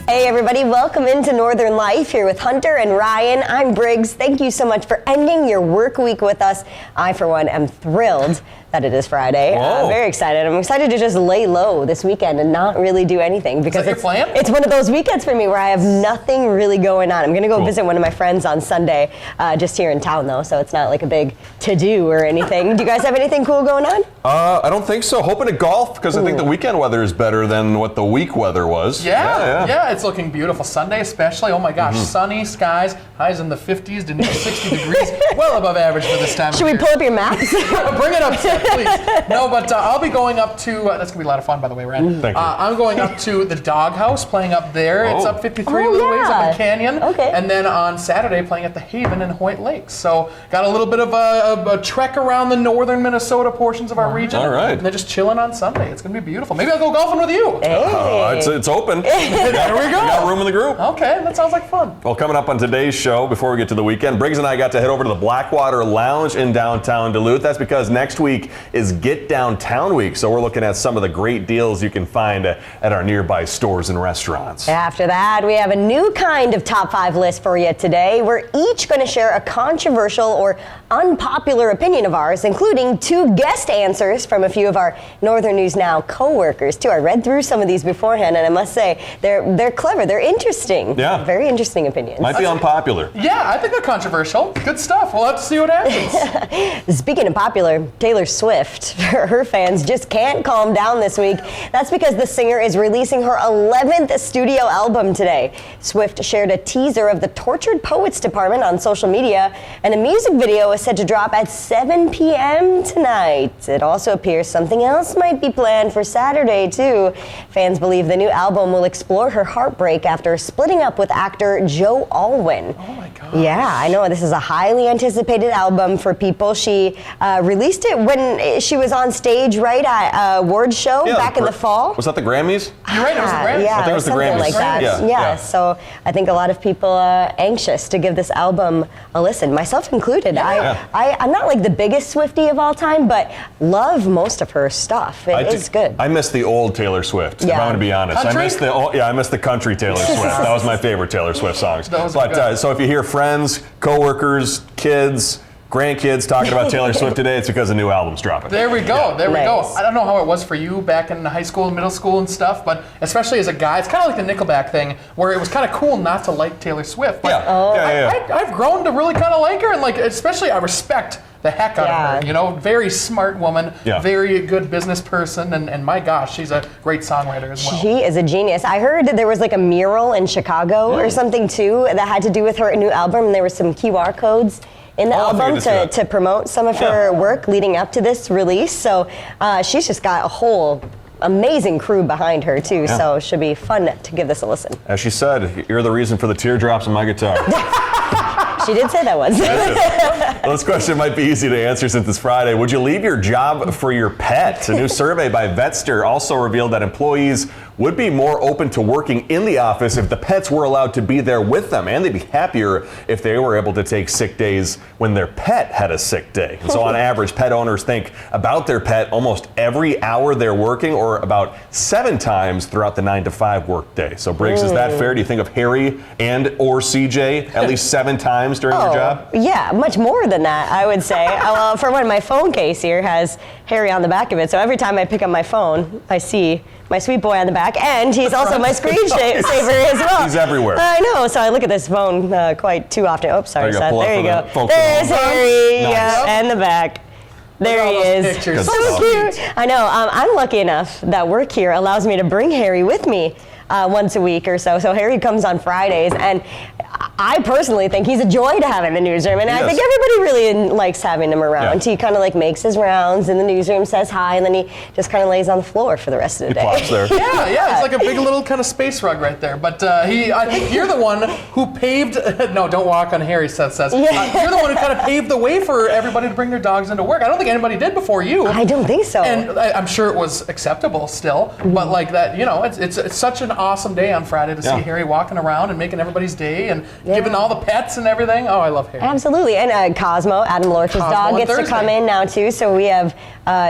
Hey everybody, welcome into Northern Life here with Hunter and Ryan. I'm Briggs. Thank you so much for ending your work week with us. I, for one, am thrilled that it is Friday. Very excited. I'm excited to just lay low this weekend and not really do anything because it's one of those weekends for me where I have nothing really going on. I'm going to go visit one of my friends on Sunday, just here in town though, so it's not like a big to-do or anything. Do you guys have anything cool going on? I don't think so. Hoping to golf because I think the weekend weather is better than what the week weather was. Yeah, it's looking beautiful. Sunday especially. Oh my gosh, sunny skies, highs in the 50s to near 60 degrees, well above average for this time of year. Should we pull up your maps? Bring it up, Seth, please. No, but I'll be going up to, that's going to be a lot of fun, by the way, Ryan. Thank you. I'm going up to the Doghouse, playing up there. It's up 53 a little ways up in Canyon. Okay. And then on Saturday, playing at the Haven in Hoyt Lakes. So got a little bit of a trek around the northern Minnesota portions of our region. All right. And then just chilling on Sunday. It's going to be beautiful. Maybe I'll go golfing with you. Hey. It's open. There we go. We got room in the group. Okay, that sounds like fun. Well, coming up on today's show, before we get to the weekend, Briggs and I got to head over to the Blackwater Lounge in downtown Duluth. That's because next week is Get Downtown Week, so we're looking at some of the great deals you can find at our nearby stores and restaurants. After that, we have a new kind of top 5 list for you today. We're each going to share a controversial or unpopular opinion of ours, including 2 guest answers from a few of our Northern News Now co-workers, too. I read through some of these beforehand, and I must say, they're clever. They're interesting. Yeah. Very interesting opinions. Might be unpopular. Yeah, I think they're controversial. Good stuff. We'll have to see what happens. Speaking of popular, Taylor Swift, her fans just can't calm down this week. That's because the singer is releasing her 11th studio album today. Swift shared a teaser of the Tortured Poets Department on social media, and a music video is set to drop at 7 p.m. tonight. It also appears something else might be planned for Saturday, too. Fans believe the new album will explore her heartbreak after splitting up with actor Joe Alwyn. Oh my gosh. Yeah, I know. This is a highly anticipated album for people. She released it when she was on stage, right, at a awards show back in the fall. Was that the Grammys? You're right, it was the Grammys. Yeah, I think it was the something Grammys. like that. Yeah. So I think a lot of people are anxious to give this album a listen, myself included. I'm not like the biggest Swiftie of all time, but love most of her stuff. It's good. I miss the old Taylor Swift, if I'm going to be honest. Country? I miss the country Taylor Swift. That was my favorite Taylor Swift songs. So if you hear friends, coworkers, kids, grandkids talking about Taylor Swift today, it's because a new album's dropping. There we go. Yeah. There we go. I don't know how it was for you back in high school and middle school and stuff, but especially as a guy, it's kind of like the Nickelback thing, where it was kind of cool not to like Taylor Swift. But I've grown to really kind of like her, and especially I respect the heck out of her. You know, very smart woman, very good business person, and my gosh, she's a great songwriter as well. She is a genius. I heard that there was like a mural in Chicago or something too that had to do with her new album, and there were some QR codes in the album to promote some of her work leading up to this release. So she's just got a whole amazing crew behind her too. So it should be fun to give this a listen. As she said, you're the reason for the teardrops on my guitar. She did say that once. Well, this question might be easy to answer since it's Friday. Would you leave your job for your pet? A new survey by Vetster also revealed that employees would be more open to working in the office if the pets were allowed to be there with them, and they'd be happier if they were able to take sick days when their pet had a sick day. And so on average, pet owners think about their pet almost every hour they're working, or about 7 times throughout the 9-to-5 workday. So Briggs, is that fair? Do you think of Harry and or CJ at least 7 times during your job? Yeah, much more than that, I would say. Well, for one, my phone case here has Harry on the back of it, so every time I pick up my phone, I see my sweet boy on the back, and he's also my screensaver as well. He's everywhere. I know, so I look at this phone quite too often. Oh, sorry, Seth. There you go. There's Harry, and the back. There he is. So cute. I know. I'm lucky enough that work here allows me to bring Harry with me once a week or so. So Harry comes on Fridays, and I personally think he's a joy to have in the newsroom, and I think everybody really likes having him around. He kind of like makes his rounds in the newsroom, says hi, and then he just kind of lays on the floor for the rest of the day. Plops there. Yeah, it's like a big little kind of space rug right there. But I think you're the one who paved. No, don't walk on Harry. Seth says. You're the one who kind of paved the way for everybody to bring their dogs into work. I don't think anybody did before you. I don't think so. And I'm sure it was acceptable still. But like that, it's such an awesome day on Friday to see Harry walking around and making everybody's day, and giving all the pets and everything. Oh, I love Harry. Absolutely. And Cosmo, Adam Lorch's dog, gets to come in now too. So we have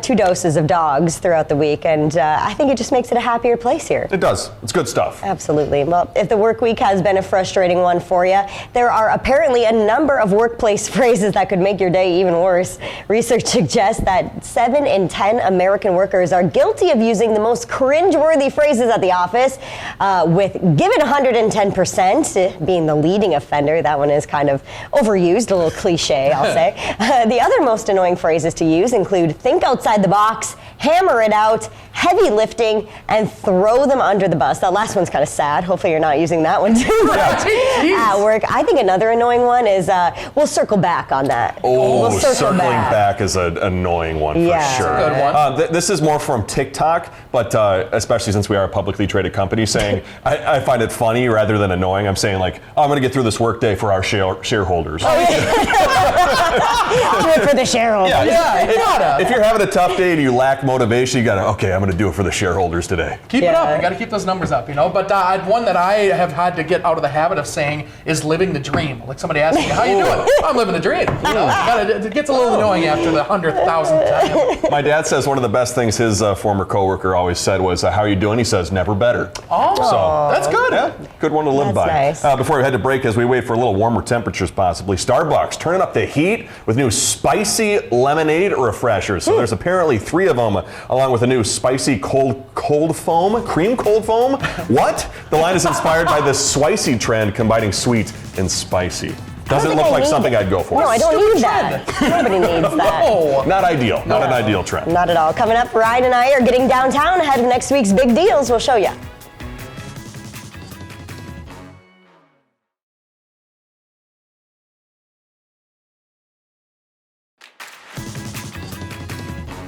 2 doses of dogs throughout the week, and I think it just makes it a happier place here. It does. It's good stuff. Absolutely. Well, if the work week has been a frustrating one for you, there are apparently a number of workplace phrases that could make your day even worse. Research suggests that 7 in 10 American workers are guilty of using the most cringeworthy phrases at the office, with given 110% being the leading offender. That one is kind of overused, a little cliche, I'll say. The other most annoying phrases to use include think outside the box, hammer it out, heavy lifting, and throw them under the bus. That last one's kind of sad. Hopefully you're not using that one too much at work. I think another annoying one is we'll circle back on that. Oh, we'll circling back is an annoying one for sure. That's a good one. This is more from TikTok, but especially since we are a publicly traded company, saying I find it funny rather than annoying. I'm saying like, oh, I'm going to get through this workday for our shareholders. Oh, yeah. Do it for the shareholders. If you're having a tough day and you lack motivation, you got to, okay, I'm going to do it for the shareholders today. Keep it up. You got to keep those numbers up, But one that I have had to get out of the habit of saying is living the dream. Like somebody asks me, how you doing? I'm living the dream. It gets a little annoying after the 100,000th time. My dad says one of the best things his former coworker always said was, how are you doing? He says, never better. Oh, so, that's good. Yeah, good one to live by. Nice. Before we head to break, as we wait for a little warmer temperatures possibly, Starbucks turning up the heat with new spicy lemonade refreshers. So there's apparently 3 of them, along with a new spicy cold foam, cream cold foam. What? The line is inspired by the spicy trend, combining sweet and spicy. Doesn't look like something I'd go for. No, I don't need that. Nobody needs that. No. Not ideal. Not an ideal trend. Not at all. Coming up, Ryan and I are getting downtown ahead of next week's big deals. We'll show you.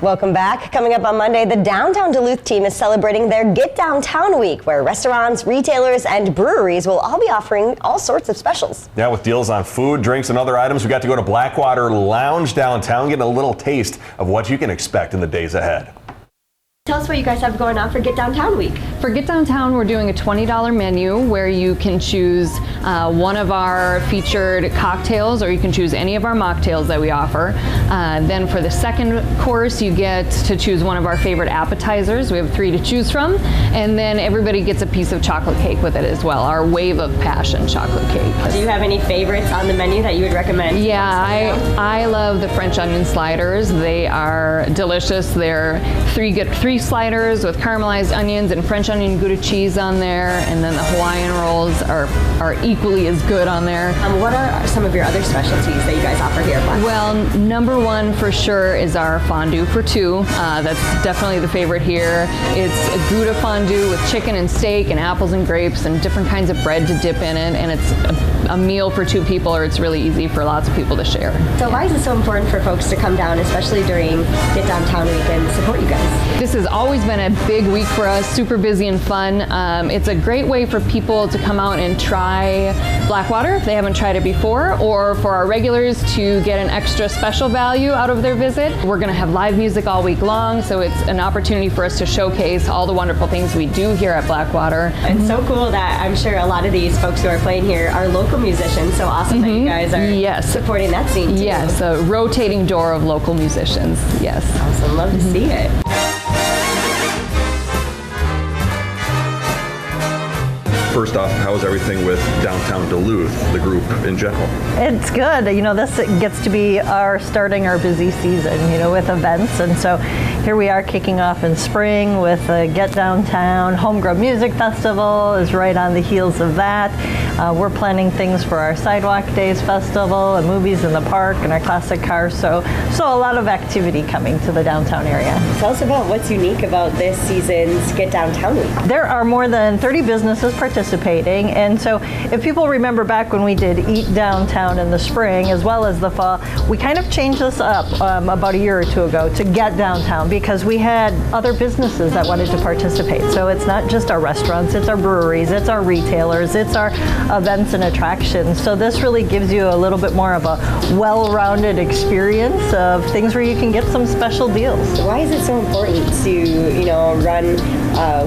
Welcome back. Coming up on Monday, the Downtown Duluth team is celebrating their Get Downtown Week, where restaurants, retailers, and breweries will all be offering all sorts of specials. Yeah, with deals on food, drinks, and other items, we got to go to Blackwater Lounge downtown, getting a little taste of what you can expect in the days ahead. Tell us what you guys have going on for Get Downtown Week. For Get Downtown, we're doing a $20 menu where you can choose one of our featured cocktails, or you can choose any of our mocktails that we offer. Then for the second course, you get to choose one of our favorite appetizers. We have 3 to choose from. And then everybody gets a piece of chocolate cake with it as well, our Wave of Passion chocolate cake. Do you have any favorites on the menu that you would recommend? Yeah, I love the French onion sliders. They are delicious. They're 3 sliders with caramelized onions and French onion Gouda cheese on there, and then the Hawaiian rolls are equally as good on there. What are some of your other specialties that you guys offer here at Blackwater? Well, number 1 for sure is our fondue for 2. That's definitely the favorite here. It's a Gouda fondue with chicken and steak and apples and grapes and different kinds of bread to dip in it, and it's a meal for 2 people, or it's really easy for lots of people to share. So why is it so important for folks to come down, especially during Get Downtown Week, and support you guys? This has always been a big week for us, super busy and fun. It's a great way for people to come out and try Blackwater if they haven't tried it before, or for our regulars to get an extra special value out of their visit. We're going to have live music all week long, so it's an opportunity for us to showcase all the wonderful things we do here at Blackwater. It's so cool that I'm sure a lot of these folks who are playing here are local musicians, so awesome that you guys are supporting that scene too. Yes, a rotating door of local musicians, yes. Awesome, love to see it. First off, how is everything with Downtown Duluth, the group in general? It's good. This gets to be starting our busy season, with events. And so here we are kicking off in spring with the Get Downtown Homegrown Music Festival is right on the heels of that. We're planning things for our Sidewalk Days Festival and movies in the park and our classic cars. So a lot of activity coming to the downtown area. Tell us about what's unique about this season's Get Downtown Week. There are more than 30 businesses participating. And so if people remember back when we did Eat Downtown in the spring as well as the fall, we kind of changed this up about a year or 2 ago to Get Downtown, because we had other businesses that wanted to participate. So it's not just our restaurants, it's our breweries, it's our retailers, it's our events and attractions. So this really gives you a little bit more of a well-rounded experience of things where you can get some special deals. Why is it so important to, run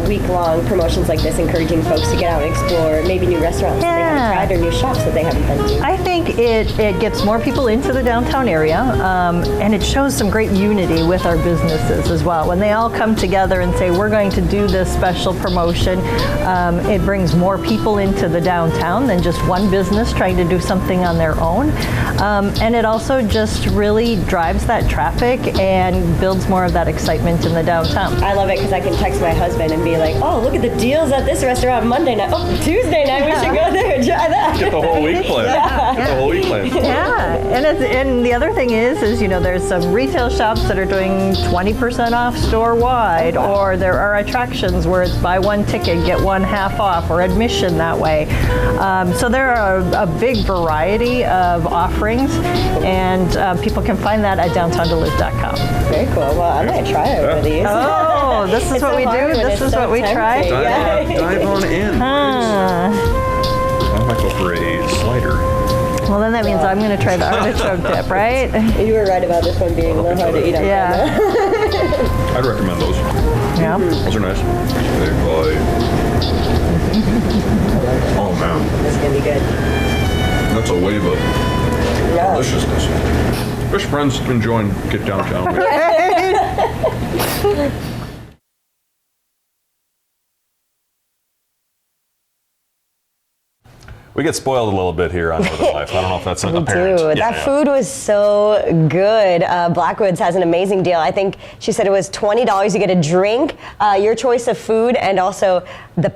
week-long promotions like this, encouraging folks to get out and explore maybe new restaurants that they haven't tried or new shops that they haven't been to? I think it gets more people into the downtown area, and it shows some great unity with our businesses as well. When they all come together and say, we're going to do this special promotion, it brings more people into the downtown than just one business trying to do something on their own. And it also just really drives that traffic and builds more of that excitement in the downtown. I love it because I can text my husband and be like, oh, look at the deals at this restaurant Monday night. Oh, Tuesday night, we should go there and try that. Get the whole week planned. Get the whole week planned. Yeah, and the other thing is there's some retail shops that are doing 20% off store-wide, or there are attractions where it's buy one ticket, get one half off, or admission that way. So there are a big variety of offerings, and people can find that at downtownduluth.com. Very cool. Well, I might try one of these. Oh, this is what we do. This is what we try. Dive on in. I might go for a slider. Well, then that means I'm going to try the artichoke dip, right? You were right about this one being a little hard to eat on camera. I'd recommend those. Yeah. Those are nice. Oh, man. This is going to be good. That's a wave of deliciousness. Fish friends can join Get Downtown. We get spoiled a little bit here on Northern Life. I don't know if that's apparent. We do. That food was so good. Blackwoods has an amazing deal. I think she said it was $20. You get a drink, your choice of food, and also the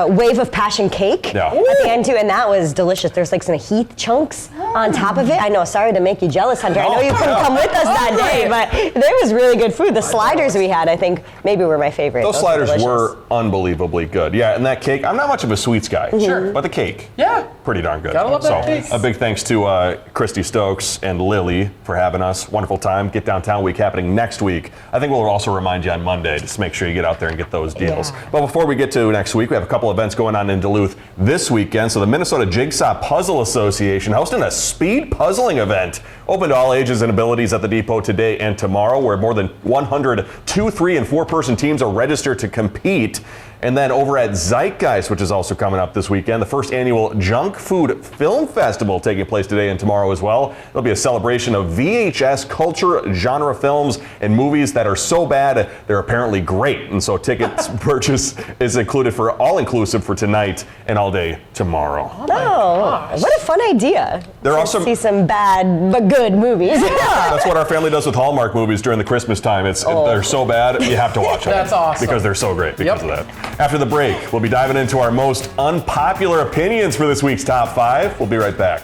wave of passion cake at the end too. And that was delicious. There's like some Heath chunks on top of it. I know. Sorry to make you jealous, Hunter. I know you couldn't come with us that day, but there was really good food. The sliders we had, I think, maybe were my favorite. Those sliders were unbelievably good. Yeah, and that cake. I'm not much of a sweets guy. Sure. But the cake. Yeah. Pretty darn good. Gotta love that cake. A big thanks to Christy Stokes and Lily for having us. Wonderful time. Get Downtown Week happening next week. I think we'll also remind you on Monday to make sure you get out there and get those deals. Yeah. But before we get to next week, we have a couple events going on in Duluth this weekend. So the Minnesota Jigsaw Puzzle Association hosting a speed puzzling event. Open to all ages and abilities at the Depot today and tomorrow, where more than 100 2-, 3-, and 4-person teams are registered to compete. And then over at Zeitgeist, which is also coming up this weekend, the first annual Junk Food Film Festival taking place today and tomorrow as well. There'll be a celebration of VHS culture, genre films, and movies that are so bad they're apparently great. And so tickets purchase is included for all-inclusive for tonight and all day tomorrow. Oh, what a fun idea. There are see some bad but good movies. Yeah, that's what our family does with Hallmark movies during the Christmas time. They're so bad, you have to watch them. That's awesome. Because they're so great because of that. After the break, we'll be diving into our most unpopular opinions for this week's Top 5. We'll be right back.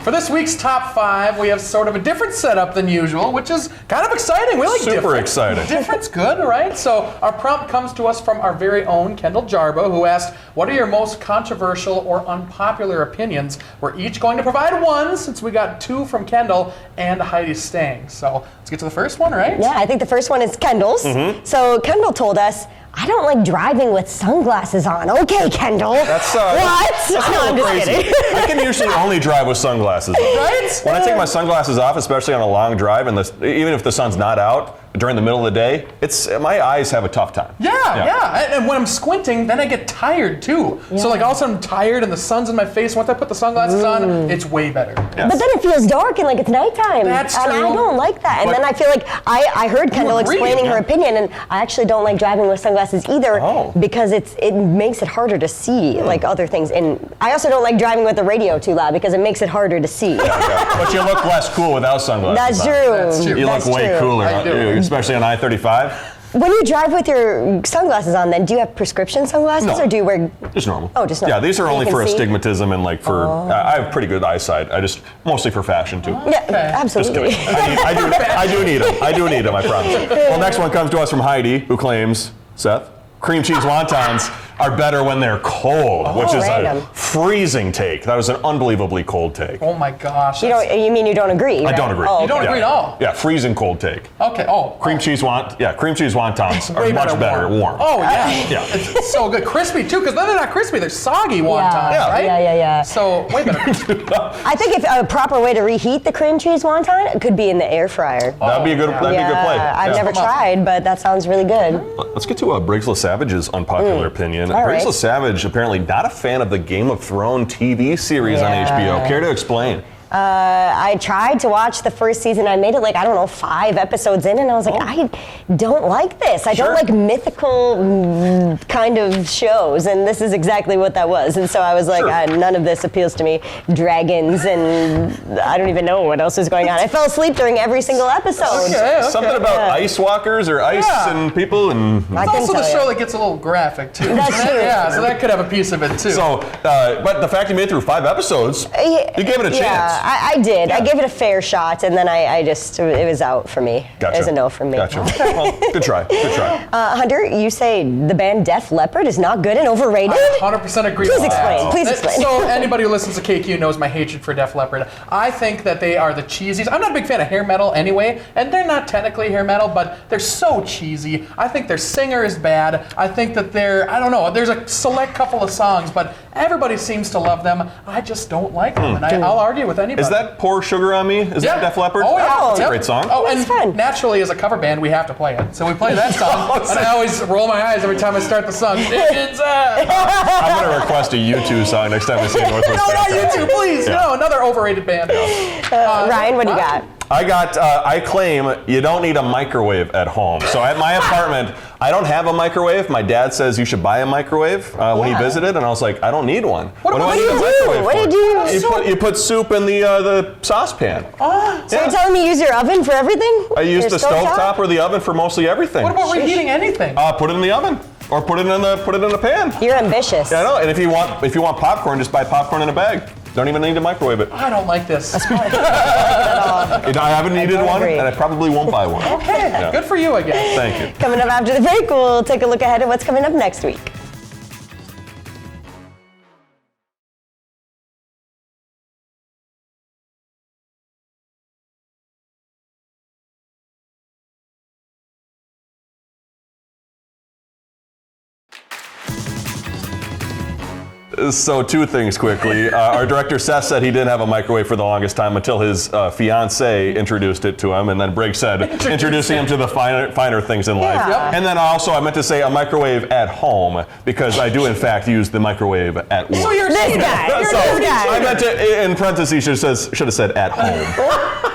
For this week's Top 5, we have sort of a different setup than usual, which is kind of exciting. We like super exciting. Different's good, right? So our prompt comes to us from our very own Kendall Jarbo, who asked, what are your most controversial or unpopular opinions? We're each going to provide one, since we got 2 from Kendall and Heidi Stang. So let's get to the first one, right? Yeah, I think the first one is Kendall's. So Kendall told us, I don't like driving with sunglasses on. Okay, Kendall. That's what? That's no, I'm just kidding. I can usually only drive with sunglasses on. Right? When I take my sunglasses off, especially on a long drive, and even if the sun's not out, during the middle of the day, my eyes have a tough time. Yeah. And when I'm squinting, then I get tired too. Yeah. So like all of a sudden I'm tired and the sun's in my face. Once I put the sunglasses on, it's way better. Yes. But then it feels dark and like it's nighttime. That's true. And I don't like that. And then I feel like I heard Kendall explaining her opinion, and I actually don't like driving with sunglasses either because it makes it harder to see like other things. And I also don't like driving with the radio too loud because it makes it harder to see. But you look less cool without sunglasses. That's true. You look way cooler. Especially on I-35. When you drive with your sunglasses on, then do you have prescription sunglasses or do you wear? Just normal. Oh, just normal. Yeah, these are only for astigmatism and like for. I have pretty good eyesight. I just mostly for fashion too. Yeah, absolutely. I do need them. I do need them. I promise. Well, next one comes to us from Heidi, who claims, Seth, cream cheese wontons are better when they're cold, which is random. a freezing take. That was an unbelievably cold take. Oh my gosh. You mean you don't agree? I don't agree. You don't agree at all? Yeah, freezing cold take. Okay. Cream cheese wontons are much better warm. Oh yeah. Yeah. It's so good, crispy too, because then they're not crispy; they're soggy wontons, right? Yeah. So way better. I think if a proper way to reheat the cream cheese wonton could be in the air fryer. That'd be a good play. I've never tried, but that sounds really good. Let's get to Briggs Savage's unpopular opinion. All Briggs right. Savage apparently not a fan of the Game of Thrones TV series on HBO. Care to explain? I tried to watch the first season. I made it 5 episodes in, and I was like, I don't like this. I don't like mythical kind of shows, and this is exactly what that was. And so I was like, none of this appeals to me. Dragons, and I don't even know what else is going on. I fell asleep during every single episode. Okay. Something about ice walkers or ice and people, and It's also the show that gets a little graphic too. That's true. Yeah, so that could have a piece of it too. so. But the fact you made it through 5 episodes, you gave it a chance. Yeah, I did. Yeah. I gave it a fair shot, and then it was out for me. Gotcha. It was a no from me. Gotcha. Well, good try. Hunter, you say the band Def Leppard is not good and overrated? I 100% agree Please with that. explain. Please explain. So anybody who listens to KQ knows my hatred for Def Leppard. I think that they are the cheesiest. I'm not a big fan of hair metal anyway, and they're not technically hair metal, but they're so cheesy. I think their singer is bad. I think that there's a select couple of songs, but everybody seems to love them. I just don't like them, and I'll argue with anybody. Is that Pour Sugar on Me? Is that Def Leppard? Oh, yeah. That's a great song. Oh, and That's fun. naturally, as a cover band, we have to play it. So we play that song, and I always roll my eyes every time I start the song. I'm going to request a U2 song next time we see Northwest. No, not you two, please. Yeah. No, another overrated band. Ryan, what do you got? I claim you don't need a microwave at home. So at my apartment, I don't have a microwave. My dad says you should buy a microwave when he visited, and I was like, I don't need one. What do I need a microwave What for? do you do? You put soup in the saucepan. So you're telling me use your oven for everything? I use Your the stovetop or the oven for mostly everything. What about reheating anything? Put it in the oven or put it in the pan. You're ambitious. Yeah, I know. And if you want popcorn, just buy popcorn in a bag. Don't even need to microwave it. I don't like this. I haven't needed one, agree. and I probably won't buy one. Okay, good for you, I guess. Thank you. Coming up after the break, we'll take a look ahead at what's coming up next week. So 2 things quickly. Our director Seth said he didn't have a microwave for the longest time until his fiance introduced it to him, and then Briggs said introducing him to the finer things in life. Yeah. And then also I meant to say a microwave at home because I do in fact use the microwave at work. So you're This guy. You're So this guy. I meant to, in parentheses, should have said at home.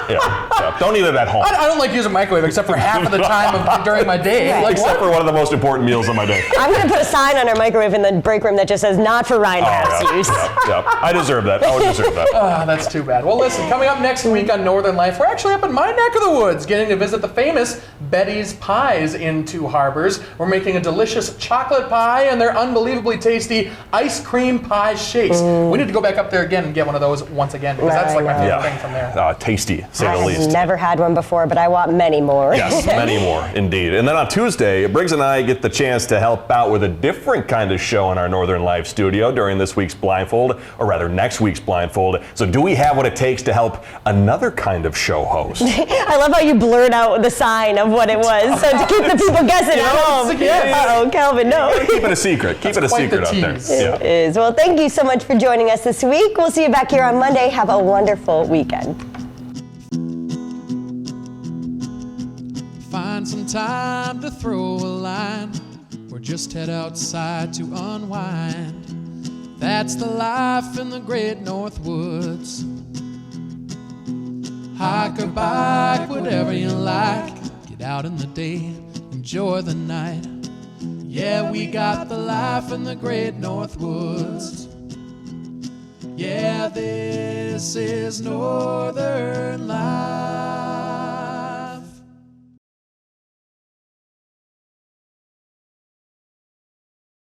Yeah. Don't eat it at home. I don't like using a microwave except for half of the time during my day. Right. Like, Except for one of the most important meals of my day. I'm going to put a sign on our microwave in the break room that just says not for Ryan House use. Yeah. I deserve that. I would deserve that. that's too bad. Well, listen, coming up next week on Northern Life, we're actually up in my neck of the woods, getting to visit the famous Betty's Pies in Two Harbors. We're making a delicious chocolate pie and their unbelievably tasty ice cream pie shakes. We need to go back up there again and get one of those once again because that's like my favorite thing from there. Tasty, to say the I least. have never had one before, but I want many more. Yes, many more, indeed. And then on Tuesday, Briggs and I get the chance to help out with a different kind of show in our Northern Life studio during this week's Blindfold, or rather next week's Blindfold. So do we have what it takes to help another kind of show host? I love how you blurred out the sign of what it was, so to keep the people guessing at home. Uh-oh, Calvin, no. Keep it a secret. Keep it a quite the secret out there. tease. Yeah. It is. Well, thank you so much for joining us this week. We'll see you back here on Monday. Have a wonderful weekend. Find some time to throw a line or just head outside to unwind. That's the life in the great North Woods. Hike or bike, whatever you like. Get out in the day, enjoy the night. Yeah, we got the life in the great North Woods. Yeah, this is Northern Life.